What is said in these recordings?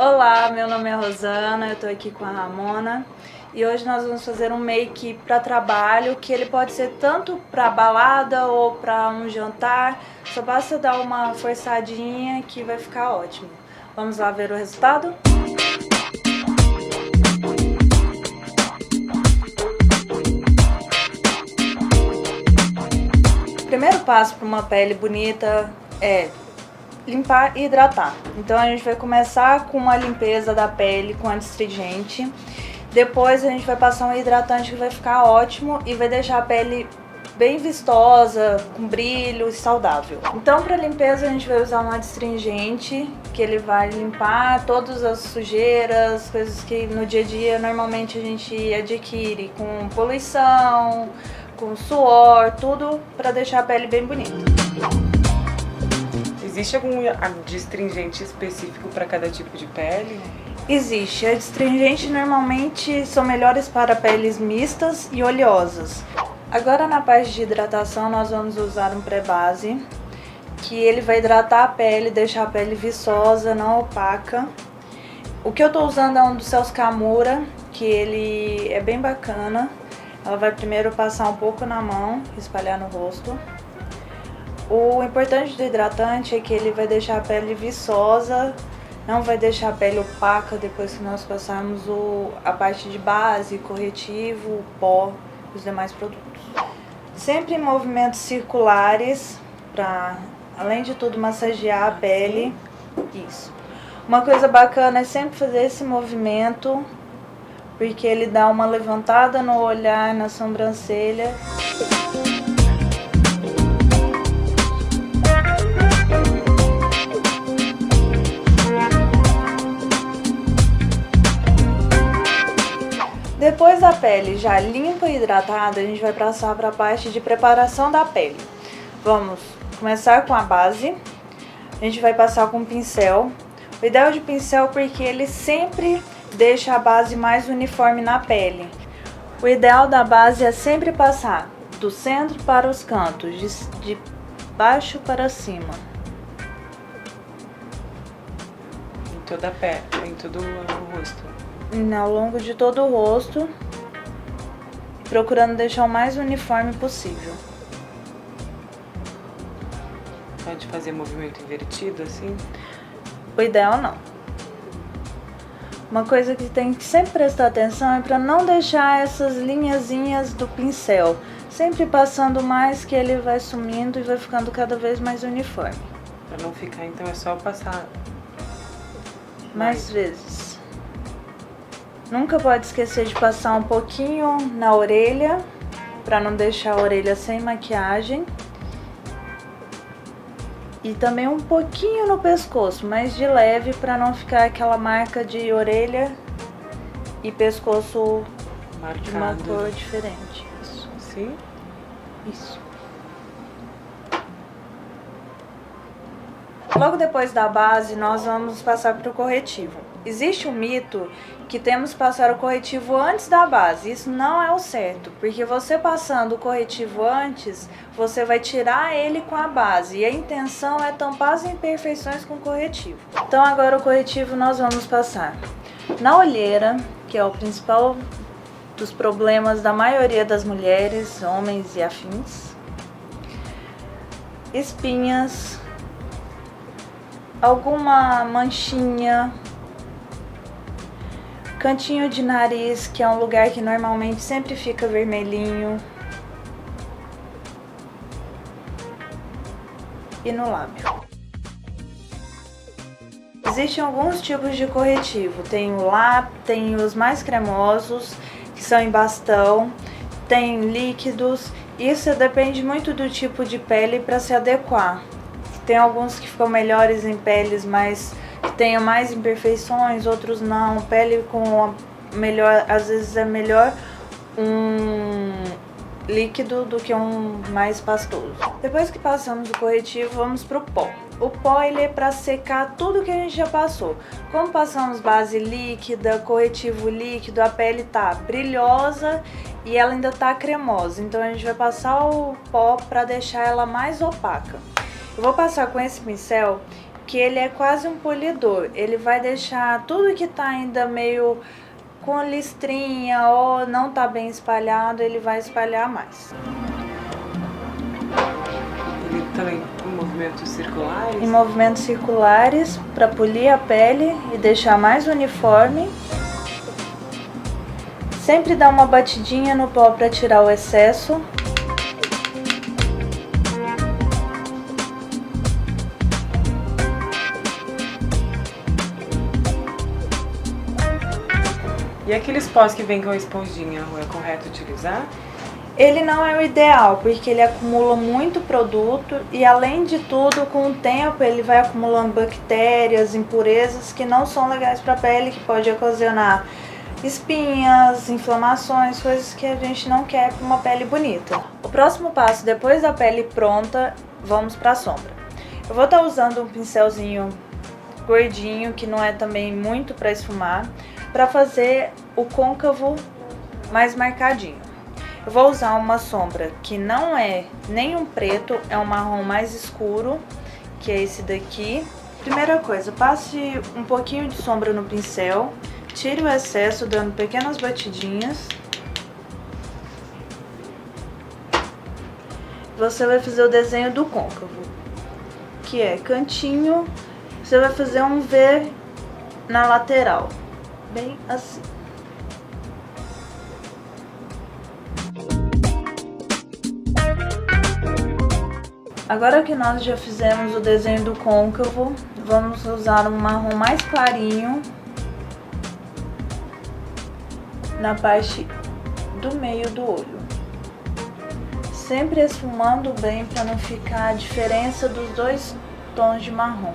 Olá, meu nome é Rosana, eu tô aqui com a Ramona e hoje nós vamos fazer um make para trabalho que ele pode ser tanto para balada ou para um jantar, só basta dar uma forçadinha que vai ficar ótimo. Vamos lá ver o resultado? O primeiro passo para uma pele bonita é limpar e hidratar. Então a gente vai começar com uma limpeza da pele com antistringente. Depois a gente vai passar um hidratante que vai ficar ótimo e vai deixar a pele bem vistosa, com brilho e saudável. Então para limpeza a gente vai usar um antistringente que ele vai limpar todas as sujeiras, coisas que no dia a dia normalmente a gente adquire com poluição, com suor, tudo para deixar a pele bem bonita. Existe algum adstringente específico para cada tipo de pele? Existe. Adstringentes normalmente são melhores para peles mistas e oleosas. Agora na parte de hidratação nós vamos usar um pré-base, que ele vai hidratar a pele, deixar a pele viçosa, não opaca. O que eu estou usando é um do Celso Camura, que ele é bem bacana. Ela vai primeiro passar um pouco na mão, espalhar no rosto. O importante do hidratante é que ele vai deixar a pele viçosa, não vai deixar a pele opaca depois que nós passarmos a parte de base, corretivo, pó e os demais produtos. Sempre em movimentos circulares, para, além de tudo, massagear a pele. Isso. Uma coisa bacana é sempre fazer esse movimento, porque ele dá uma levantada no olhar, na sobrancelha. Depois da pele já limpa e hidratada, a gente vai passar para a parte de preparação da pele. Vamos começar com a base. A gente vai passar com um pincel. O ideal de pincel porque ele sempre deixa a base mais uniforme na pele. O ideal da base é sempre passar do centro para os cantos, de baixo para cima. Em toda a pele, em todo o rosto. Ao longo de todo o rosto, procurando deixar o mais uniforme possível. Pode fazer movimento invertido assim? O ideal não. Uma coisa que tem que sempre prestar atenção é para não deixar essas linhazinhas do pincel, sempre passando mais que ele vai sumindo e vai ficando cada vez mais uniforme. Para não ficar, então é só passar mais vezes. Nunca pode esquecer de passar um pouquinho na orelha, para não deixar a orelha sem maquiagem. E também um pouquinho no pescoço, mas de leve, para não ficar aquela marca de orelha e pescoço marcado de uma cor diferente. Isso. Sim? Isso. Logo depois da base, nós vamos passar para o corretivo. Existe um mito que temos que passar o corretivo antes da base. Isso não é o certo, porque você passando o corretivo antes, você vai tirar ele com a base. E a intenção é tampar as imperfeições com o corretivo. Então agora o corretivo nós vamos passar na olheira, que é o principal dos problemas da maioria das mulheres, homens e afins. Espinhas, alguma manchinha, cantinho de nariz, que é um lugar que normalmente sempre fica vermelhinho, e no lábio. Existem alguns tipos de corretivo, tem tem os mais cremosos, que são em bastão, tem líquidos, isso depende muito do tipo de pele para se adequar. Tem alguns que ficam melhores em peles que tenham mais imperfeições, outros não. Pele com melhor, às vezes é melhor um líquido do que um mais pastoso. Depois que passamos o corretivo, vamos pro pó. O pó ele é para secar tudo que a gente já passou. Como passamos base líquida, corretivo líquido, a pele tá brilhosa e ela ainda tá cremosa. Então a gente vai passar o pó para deixar ela mais opaca. Eu vou passar com esse pincel que ele é quase um polidor. Ele vai deixar tudo que tá ainda meio com listrinha ou não tá bem espalhado, ele vai espalhar mais. Ele também em movimentos circulares? Em movimentos circulares, para polir a pele e deixar mais uniforme. Sempre dá uma batidinha no pó para tirar o excesso. E aqueles pós que vêm com a esponjinha, é correto utilizar? Ele não é o ideal, porque ele acumula muito produto e, além de tudo, com o tempo ele vai acumulando bactérias, impurezas que não são legais para a pele, que pode ocasionar espinhas, inflamações, coisas que a gente não quer para uma pele bonita. O próximo passo, depois da pele pronta, vamos para a sombra. Eu vou estar usando um pincelzinho gordinho, que não é também muito para esfumar, para fazer o côncavo mais marcadinho. Eu vou usar uma sombra que não é nem um preto, é um marrom mais escuro, que é esse daqui. Primeira coisa, passe um pouquinho de sombra no pincel, tire o excesso dando pequenas batidinhas. Você vai fazer o desenho do côncavo, que é cantinho, você vai fazer um V na lateral, bem assim. Agora que nós já fizemos o desenho do côncavo, vamos usar um marrom mais clarinho na parte do meio do olho. Sempre esfumando bem para não ficar a diferença dos dois tons de marrom.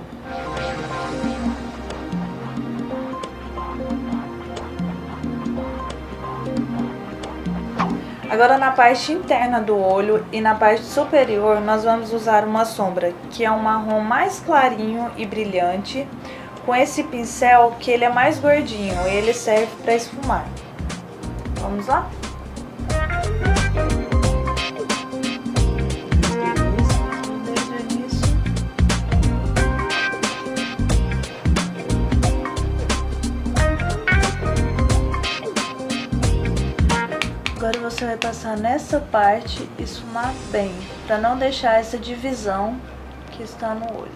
Agora na parte interna do olho e na parte superior nós vamos usar uma sombra que é um marrom mais clarinho e brilhante, com esse pincel que ele é mais gordinho e ele serve para esfumar. Vamos lá? Desde o início. Agora você vai passar nessa parte e esfumar bem, para não deixar essa divisão que está no olho.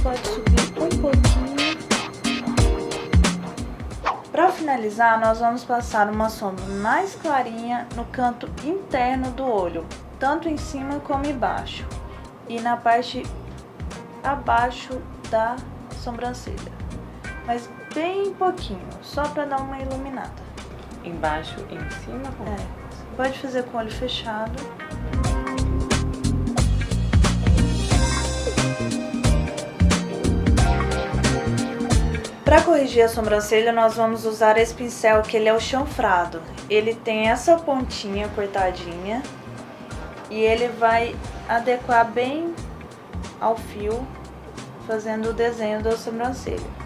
Pode subir um pouquinho. Para finalizar, nós vamos passar uma sombra mais clarinha no canto interno do olho, tanto em cima como embaixo, e na parte abaixo da sobrancelha, mas bem pouquinho, só para dar uma iluminada. Embaixo e em cima? Você pode fazer com o olho fechado. Para corrigir a sobrancelha, nós vamos usar esse pincel, que ele é o chanfrado. Ele tem essa pontinha cortadinha e ele vai adequar bem ao fio, fazendo o desenho da sobrancelha.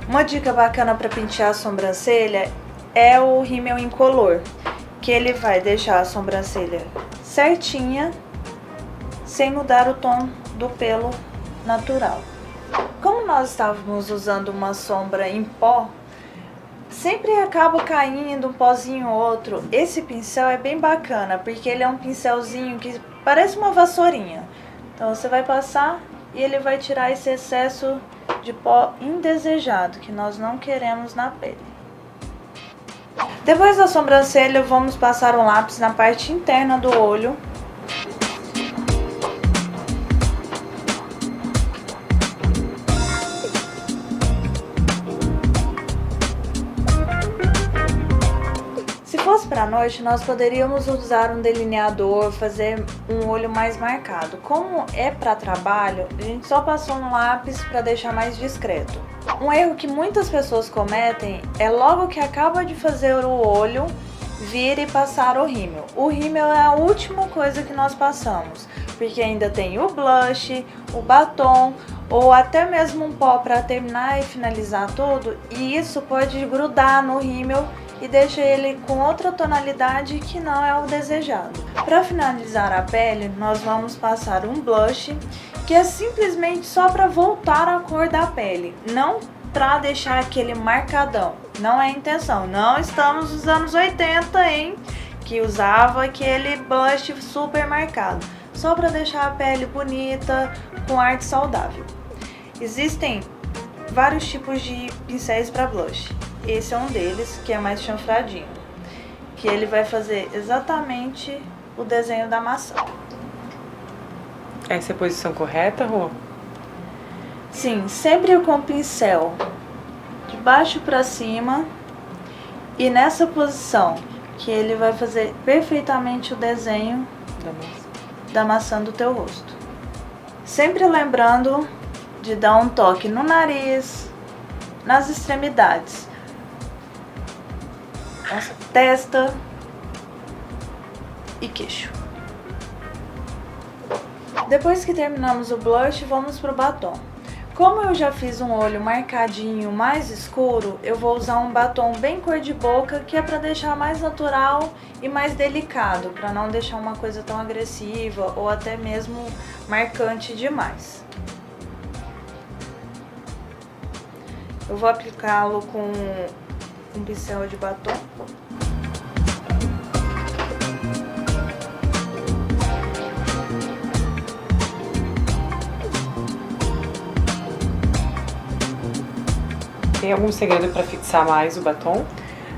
Uma dica bacana para pentear a sobrancelha é o rímel incolor, que ele vai deixar a sobrancelha certinha, sem mudar o tom do pelo natural. Como nós estávamos usando uma sombra em pó, sempre acaba caindo um pozinho ou outro. Esse pincel é bem bacana, porque ele é um pincelzinho que parece uma vassourinha. Então você vai passar e ele vai tirar esse excesso de pó indesejado, que nós não queremos na pele. Depois da sobrancelha, vamos passar um lápis na parte interna do olho. Se fosse para noite, nós poderíamos usar um delineador, fazer um olho mais marcado. Como é para trabalho, a gente só passou um lápis para deixar mais discreto. Um erro que muitas pessoas cometem é logo que acaba de fazer o olho, vir e passar o rímel. O rímel é a última coisa que nós passamos, porque ainda tem o blush, o batom, ou até mesmo um pó para terminar e finalizar tudo, e isso pode grudar no rímel e deixa ele com outra tonalidade que não é o desejado. Para finalizar a pele, nós vamos passar um blush, que é simplesmente só para voltar a cor da pele, não para deixar aquele marcadão. Não é a intenção, não estamos nos anos 80, hein? Que usava aquele blush super marcado, só para deixar a pele bonita, com arte saudável. Existem vários tipos de pincéis para blush. Esse é um deles, que é mais chanfradinho, que ele vai fazer exatamente o desenho da maçã. Essa é a posição correta, Rô? Sim, sempre com o pincel de baixo para cima e nessa posição, que ele vai fazer perfeitamente o desenho da maçã do teu rosto. Sempre lembrando de dar um toque no nariz, nas extremidades, nossa testa e queixo. Depois que terminamos o blush, vamos pro batom. Como eu já fiz um olho marcadinho mais escuro, eu vou usar um batom bem cor de boca, que é para deixar mais natural e mais delicado, para não deixar uma coisa tão agressiva ou até mesmo marcante demais. Eu vou aplicá-lo com um pincel de batom. Tem algum segredo para fixar mais o batom?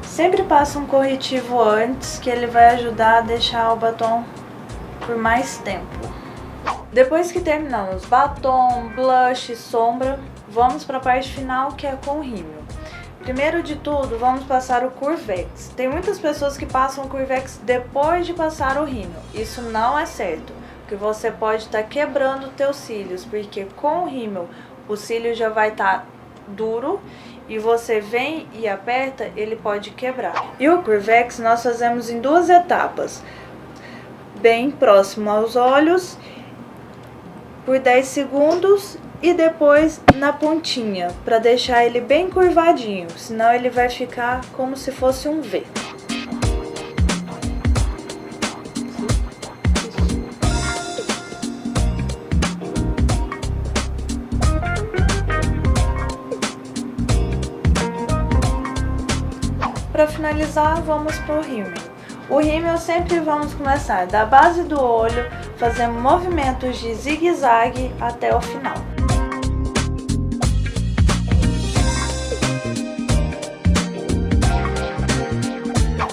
Sempre passa um corretivo antes, que ele vai ajudar a deixar o batom por mais tempo. Depois que terminamos batom, blush, sombra, vamos para a parte final, que é com rímel. Primeiro de tudo, vamos passar o Curvex. Tem muitas pessoas que passam o Curvex depois de passar o rímel. Isso não é certo, porque você pode estar quebrando teus cílios, porque com o rímel o cílio já vai estar duro e você vem e aperta, ele pode quebrar. E o Curvex nós fazemos em duas etapas, bem próximo aos olhos, por 10 segundos, e depois na pontinha, para deixar ele bem curvadinho, senão ele vai ficar como se fosse um V. Para finalizar, vamos para o rímel. O rímel sempre vamos começar da base do olho, fazendo movimentos de zigue-zague até o final.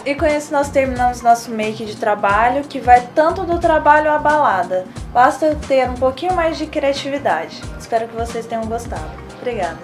E com isso nós terminamos nosso make de trabalho, que vai tanto do trabalho à balada. Basta ter um pouquinho mais de criatividade. Espero que vocês tenham gostado. Obrigada!